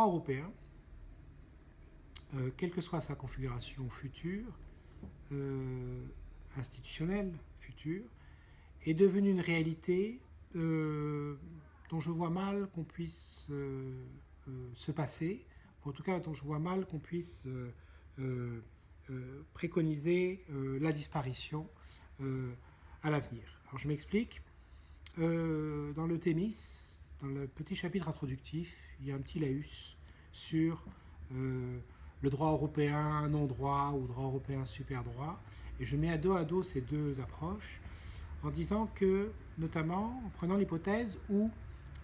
droit européen, quelle que soit sa configuration future, institutionnelle future, est devenu une réalité dont je vois mal qu'on puisse se passer, ou en tout cas dont je vois mal qu'on puisse préconiser la disparition à l'avenir. Alors je m'explique. Dans le Thémis, dans le petit chapitre introductif, il y a un petit laïus sur le droit européen non-droit ou droit européen super-droit. Et je mets à dos ces deux approches en disant que, notamment, en prenant l'hypothèse où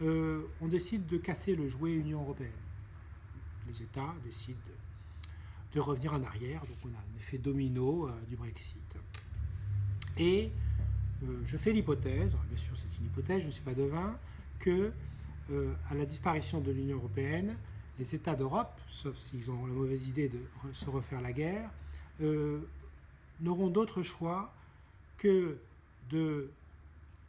on décide de casser le jouet Union européenne. Les États décident de revenir en arrière, donc on a un effet domino du Brexit. Et je fais l'hypothèse, bien sûr c'est une hypothèse, je ne suis pas devin, que à la disparition de l'Union européenne, les États d'Europe, sauf s'ils ont la mauvaise idée de se refaire la guerre, n'auront d'autre choix que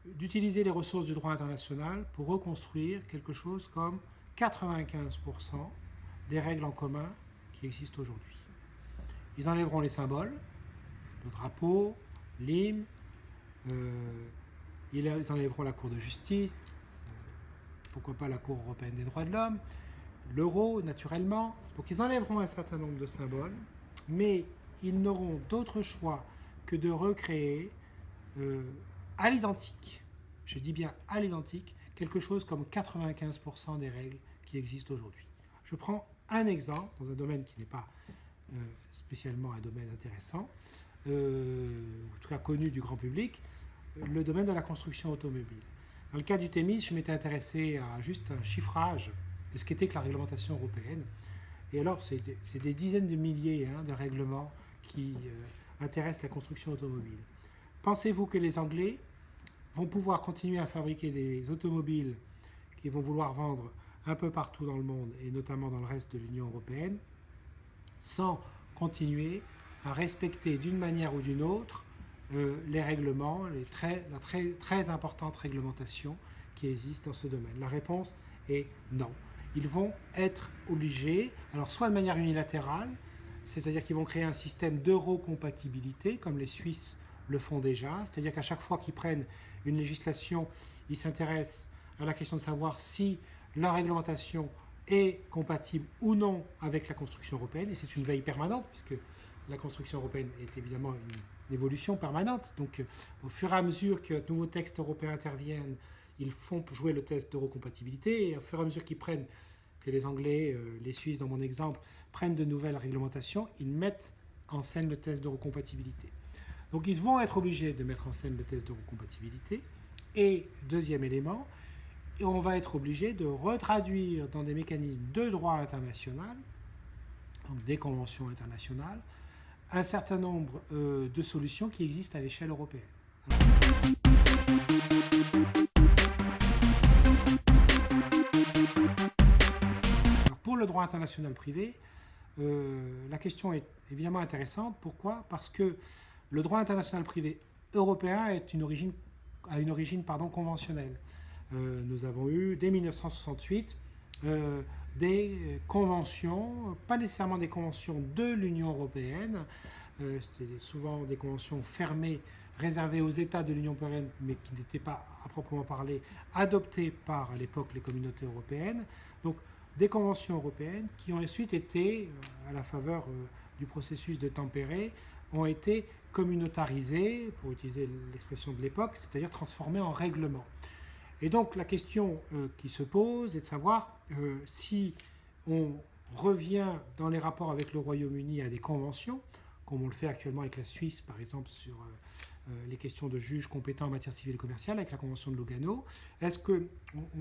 d'utiliser les ressources du droit international pour reconstruire quelque chose comme 95% des règles en commun qui existent aujourd'hui. Ils enlèveront les symboles, le drapeau, l'hymne, ils enlèveront la Cour de justice, pourquoi pas la Cour européenne des droits de l'homme, l'euro naturellement. Donc ils enlèveront un certain nombre de symboles, mais ils n'auront d'autre choix que de recréer à l'identique, je dis bien à l'identique, quelque chose comme 95% des règles qui existent aujourd'hui. Je prends un exemple dans un domaine qui n'est pas spécialement un domaine intéressant, ou en tout cas connu du grand public, le domaine de la construction automobile. Dans le cas du Thémis, je m'étais intéressé à juste un chiffrage de ce qu'était que la réglementation européenne. Et alors, c'est des dizaines de milliers de règlements qui intéressent la construction automobile. Pensez-vous que les Anglais vont pouvoir continuer à fabriquer des automobiles qu'ils vont vouloir vendre un peu partout dans le monde, et notamment dans le reste de l'Union européenne, sans continuer à respecter d'une manière ou d'une autre les règlements, la très importante réglementation qui existe dans ce domaine? La réponse est non. Ils vont être obligés, alors soit de manière unilatérale, c'est-à-dire qu'ils vont créer un système d'eurocompatibilité, comme les Suisses le font déjà, c'est-à-dire qu'à chaque fois qu'ils prennent une législation, ils s'intéressent à la question de savoir si leur réglementation est compatible ou non avec la construction européenne, et c'est une veille permanente, puisque la construction européenne est évidemment une évolution permanente. Donc au fur et à mesure que de nouveaux textes européens interviennent, ils font jouer le test d'eurocompatibilité, et au fur et à mesure qu'ils prennent, que les Anglais, les Suisses dans mon exemple, prennent de nouvelles réglementations, ils mettent en scène le test d'eurocompatibilité. Donc ils vont être obligés de mettre en scène le test d'eurocompatibilité. Et deuxième élément, on va être obligé de retraduire dans des mécanismes de droit international, donc des conventions internationales, un certain nombre de solutions qui existent à l'échelle européenne. Alors pour le droit international privé, la question est évidemment intéressante. Pourquoi ? Parce que le droit international privé européen a une origine conventionnelle. Nous avons eu, dès 1968, des conventions, pas nécessairement des conventions de l'Union européenne, c'était souvent des conventions fermées, réservées aux États de l'Union européenne, mais qui n'étaient pas, à proprement parler, adoptées par, à l'époque, les communautés européennes. Donc, des conventions européennes qui ont ensuite été, à la faveur du processus de Tampere, ont été communautarisées, pour utiliser l'expression de l'époque, c'est-à-dire transformées en règlements. Et donc la question qui se pose est de savoir si on revient dans les rapports avec le Royaume-Uni à des conventions, comme on le fait actuellement avec la Suisse, par exemple, sur les questions de juges compétents en matière civile et commerciale, avec la convention de Lugano. Est-ce qu'on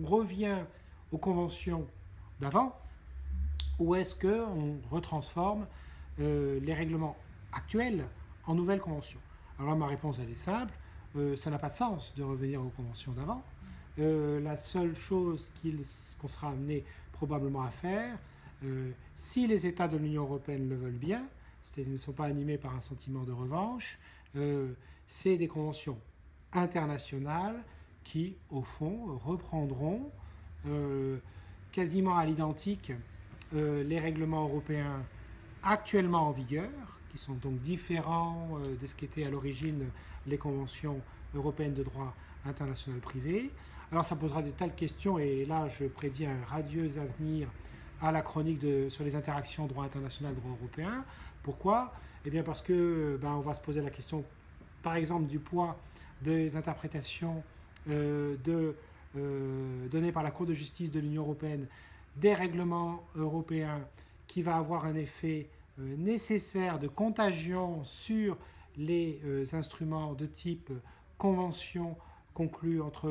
revient aux conventions d'avant, ou est-ce qu'on retransforme les règlements actuels en nouvelles conventions? Alors là, ma réponse, elle est simple. Ça n'a pas de sens de revenir aux conventions d'avant. La seule chose qu'on sera amené probablement à faire, si les États de l'Union européenne le veulent bien, c'est-à-dire ne sont pas animés par un sentiment de revanche, c'est des conventions internationales qui, au fond, reprendront quasiment à l'identique les règlements européens actuellement en vigueur, qui sont donc différents de ce qu'étaient à l'origine les conventions européennes de droit international privé. Alors ça posera de telles questions, et là je prédis un radieux avenir à la chronique sur les interactions droit international, droit européen. Pourquoi? Eh bien parce que on va se poser la question, par exemple, du poids des interprétations données par la Cour de justice de l'Union européenne des règlements européens, qui va avoir un effet nécessaire de contagion sur les instruments de type convention conclue entre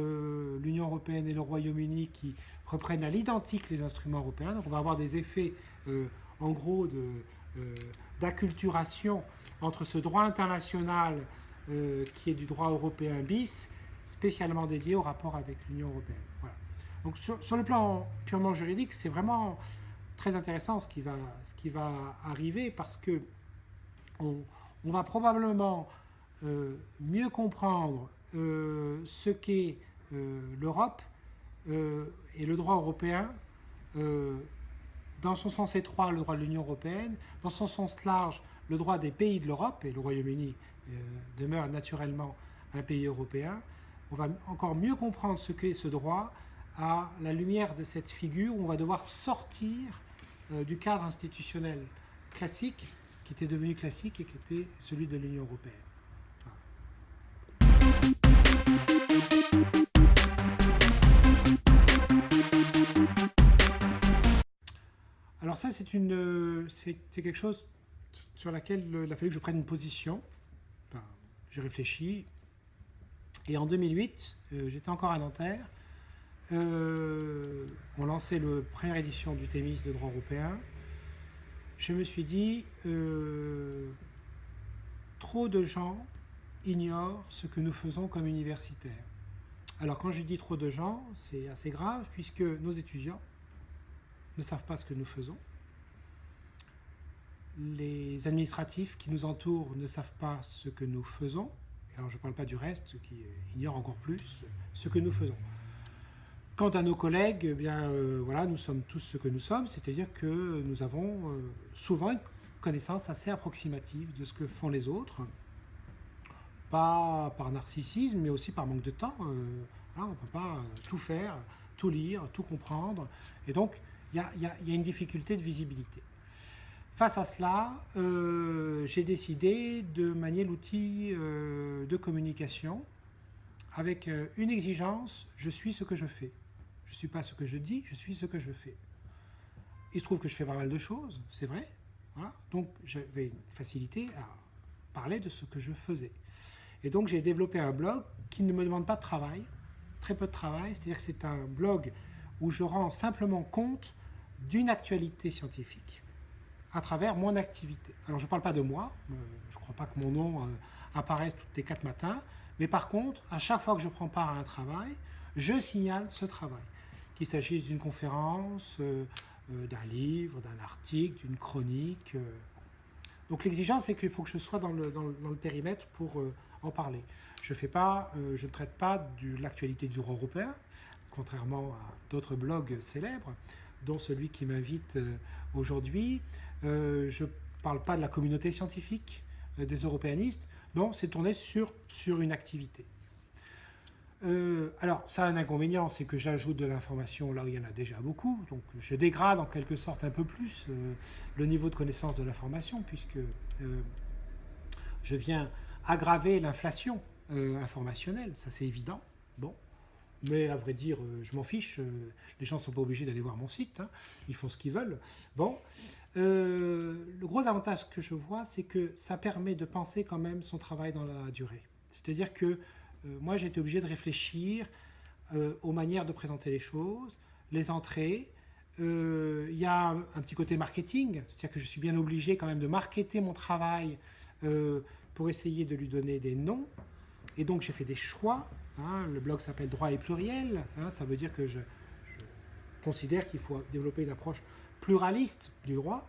l'Union européenne et le Royaume-Uni, qui reprennent à l'identique les instruments européens. Donc on va avoir des effets en gros d'acculturation entre ce droit international qui est du droit européen bis, spécialement dédié au rapport avec l'Union européenne. Voilà. Donc sur le plan purement juridique, c'est vraiment très intéressant ce qui va arriver, parce que on va probablement mieux comprendre ce qu'est l'Europe et le droit européen, dans son sens étroit le droit de l'Union européenne, dans son sens large le droit des pays de l'Europe, et le Royaume-Uni demeure naturellement un pays européen. On va encore mieux comprendre ce qu'est ce droit à la lumière de cette figure où on va devoir sortir du cadre institutionnel classique, qui était devenu classique et qui était celui de l'Union européenne. Alors ça, c'est quelque chose sur laquelle il a fallu que je prenne une position. Enfin, j'ai réfléchi. Et en 2008, j'étais encore à Nanterre. On lançait la première édition du Thémis de droit européen. Je me suis dit, trop de gens ignorent ce que nous faisons comme universitaires. Alors quand je dis trop de gens, c'est assez grave, puisque nos étudiants ne savent pas ce que nous faisons. Les administratifs qui nous entourent ne savent pas ce que nous faisons. Alors je ne parle pas du reste, ceux qui ignorent encore plus ce que nous faisons. Quant à nos collègues, eh bien, voilà, nous sommes tous ce que nous sommes, c'est-à-dire que nous avons souvent une connaissance assez approximative de ce que font les autres, pas par narcissisme, mais aussi par manque de temps. On ne peut pas tout faire, tout lire, tout comprendre, et donc il y a une difficulté de visibilité. Face à cela, j'ai décidé de manier l'outil de communication avec une exigence: je suis ce que je fais. Je ne suis pas ce que je dis, je suis ce que je fais. Il se trouve que je fais pas mal de choses, c'est vrai. Voilà. Donc j'avais une facilité à parler de ce que je faisais. Et donc j'ai développé un blog qui ne me demande pas de travail, très peu de travail, c'est-à-dire que c'est un blog où je rends simplement compte d'une actualité scientifique à travers mon activité. Alors je ne parle pas de moi, je ne crois pas que mon nom apparaisse toutes les 4 matins, mais par contre, à chaque fois que je prends part à un travail, je signale ce travail, qu'il s'agisse d'une conférence, d'un livre, d'un article, d'une chronique. Donc l'exigence, c'est qu'il faut que je sois dans le périmètre pour en parler. Je ne traite pas de l'actualité du droit européen, contrairement à d'autres blogs célèbres, dont celui qui m'invite aujourd'hui. Je ne parle pas de la communauté scientifique des européanistes. Non, c'est tourné sur une activité. Alors, ça a un inconvénient, c'est que j'ajoute de l'information là où il y en a déjà beaucoup. Donc, je dégrade en quelque sorte un peu plus le niveau de connaissance de l'information, puisque je viens aggraver l'inflation informationnelle. Ça, c'est évident. Bon. Mais à vrai dire, je m'en fiche. Les gens ne sont pas obligés d'aller voir mon site. Hein. Ils font ce qu'ils veulent. Bon. Le gros avantage que je vois, c'est que ça permet de penser quand même son travail dans la durée. C'est-à-dire que moi, j'ai été obligé de réfléchir aux manières de présenter les choses, les entrées. Il y a un petit côté marketing, c'est-à-dire que je suis bien obligé quand même de marketer mon travail pour essayer de lui donner des noms. Et donc, j'ai fait des choix. Hein. Le blog s'appelle Droit et pluriel. Hein. Ça veut dire que je considère qu'il faut développer une approche pluraliste du droit.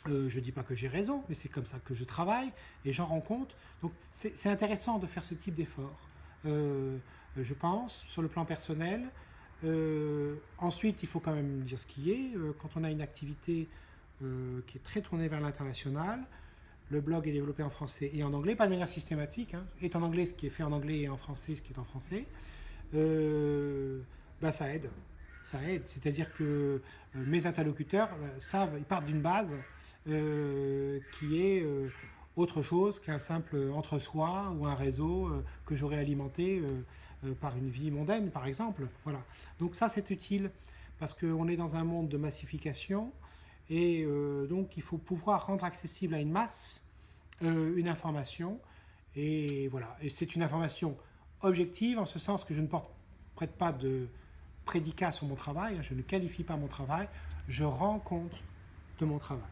Je ne dis pas que j'ai raison, mais c'est comme ça que je travaille et j'en rends compte. Donc c'est intéressant de faire ce type d'effort. Je pense, sur le plan personnel, Ensuite, il faut quand même dire ce qui est. Quand on a une activité qui est très tournée vers l'international, le blog est développé en français et en anglais, pas de manière systématique, hein, est en anglais ce qui est fait en anglais et en français ce qui est en français. Ça aide. Ça aide. C'est-à-dire que mes interlocuteurs savent, ils partent d'une base qui est autre chose qu'un simple entre-soi ou un réseau que j'aurais alimenté par une vie mondaine, par exemple. Voilà. Donc ça, c'est utile parce qu'on est dans un monde de massification et donc il faut pouvoir rendre accessible à une masse une information. Et voilà. Et c'est une information objective en ce sens que je ne prête pas de prédicat sur mon travail, je ne qualifie pas mon travail, je rends compte de mon travail.